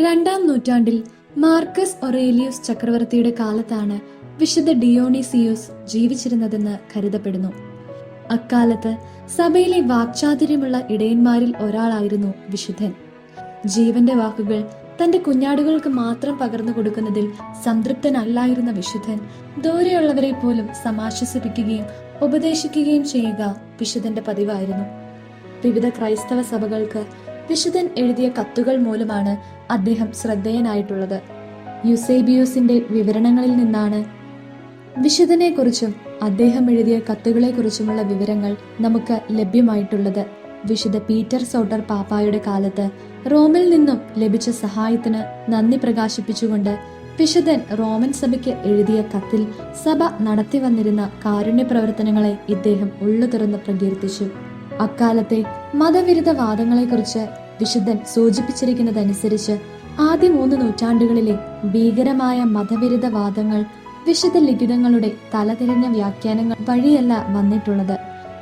രണ്ടാം നൂറ്റാണ്ടിൽ മാർക്കസ് ഒറേലിയൂസ് ചക്രവർത്തിയുടെ കാലത്താണ് വിശുദ്ധ ഡിയോണീസിയൂസ് ജീവിച്ചിരുന്നതെന്ന് കരുതപ്പെടുന്നു. അക്കാലത്ത് സഭയിലെ വാക്ചാതുര്യമുള്ള ഇടയന്മാരിൽ ഒരാളായിരുന്നു വിശുദ്ധൻ. ജീവന്റെ വാക്കുകൾ തന്റെ കുഞ്ഞാടുകൾക്ക് മാത്രം പകർന്നു കൊടുക്കുന്നതിൽ സംതൃപ്തനല്ലായിരുന്ന വിശുദ്ധൻ ദൂരെയുള്ളവരെ പോലും സമാശ്വസിപ്പിക്കുകയും ഉപദേശിക്കുകയും ചെയ്യുക വിശുദ്ധന്റെ പതിവായിരുന്നു. വിവിധ ക്രൈസ്തവ സഭകൾക്ക് വിശുദ്ധൻ എഴുതിയ കത്തുകൾ മൂലമാണ് അദ്ദേഹം ശ്രദ്ധേയനായിട്ടുള്ളത്. യൂസേബിയൂസിന്റെ വിവരണങ്ങളിൽ നിന്നാണ് വിശുദ്ധനെ കുറിച്ചും അദ്ദേഹം എഴുതിയ കത്തുകളെ കുറിച്ചുമുള്ള വിവരങ്ങൾ നമുക്ക് ലഭ്യമായിട്ടുള്ളത്. വിശുദ്ധ പീറ്റർ സോട്ടർ പാപ്പായുടെ കാലത്ത് റോമിൽ നിന്നും ലഭിച്ച സഹായത്തിന് നന്ദി പ്രകാശിപ്പിച്ചുകൊണ്ട് വിശുദ്ധൻ റോമൻ സഭയ്ക്ക് എഴുതിയ കത്തിൽ സഭ നടത്തി വന്നിരുന്ന കാരുണ്യ പ്രവർത്തനങ്ങളെ ഇദ്ദേഹം ഉള്ളു തുറന്ന് പ്രകീർത്തിച്ചു. അക്കാലത്തെ മതവിരുദ്ധ വാദങ്ങളെക്കുറിച്ച് വിശുദ്ധൻ സൂചിപ്പിച്ചിരിക്കുന്നതനുസരിച്ച് ആദ്യ 3 നൂറ്റാണ്ടുകളിലെ ഭീകരമായ മതവിരുദ്ധ വാദങ്ങൾ വിശുദ്ധ ലിഖിതങ്ങളുടെ തലതിരിഞ്ഞ വ്യാഖ്യാനങ്ങൾ വഴിയല്ല വന്നിട്ടുള്ളത്,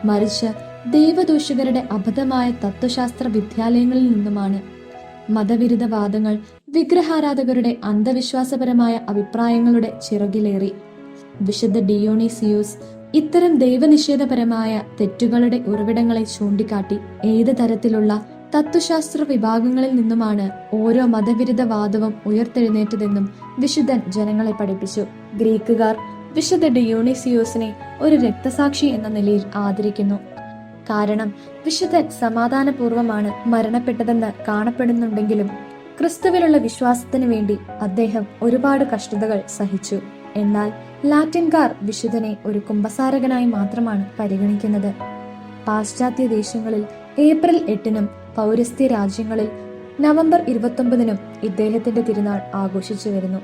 മറിച്ച് ദൈവദൂഷകരുടെ അബദ്ധമായ തത്വശാസ്ത്ര വിദ്യാലയങ്ങളിൽ നിന്നുമാണ്. മതവിരുദ്ധ വാദങ്ങൾ വിഗ്രഹാരാധകരുടെ അന്ധവിശ്വാസപരമായ അഭിപ്രായങ്ങളുടെ ചിറകിലേറി. വിശുദ്ധ ഡിയോണീസിയൂസ് ഇത്തരം ദൈവനിഷേധപരമായ തെറ്റുകളുടെ ഉറവിടങ്ങളെ ചൂണ്ടിക്കാട്ടി ഏത് തരത്തിലുള്ള തത്വശാസ്ത്ര വിഭാഗങ്ങളിൽ നിന്നുമാണ് ഓരോ മതവിരുദ്ധ വാദവും ഉയർത്തെഴുന്നേറ്റതെന്നും വിശുദ്ധൻ ജനങ്ങളെ പഠിപ്പിച്ചു. ഗ്രീക്കുകാർ വിശുദ്ധ ഡിയോണീസിയൂസിനെ ഒരു രക്തസാക്ഷി എന്ന നിലയിൽ ആദരിക്കുന്നു. കാരണം വിശുദ്ധൻ സമാധാനപൂർവമാണ് മരണപ്പെട്ടതെന്ന് കാണപ്പെടുന്നുണ്ടെങ്കിലും ക്രിസ്തുവിലുള്ള വിശ്വാസത്തിന് വേണ്ടി അദ്ദേഹം ഒരുപാട് കഷ്ടതകൾ സഹിച്ചു. എന്നാൽ ലാറ്റിൻകാർ വിശുദ്ധനെ ഒരു കുമ്പസാരകനായി മാത്രമാണ് പരിഗണിക്കുന്നത്. പാശ്ചാത്യ ദേശങ്ങളിൽ ഏപ്രിൽ 8-നും പൗരസ്ത്യ രാജ്യങ്ങളിൽ നവംബർ 29-നും ഇദ്ദേഹത്തിന്റെ തിരുനാൾ ആഘോഷിച്ചു വരുന്നു.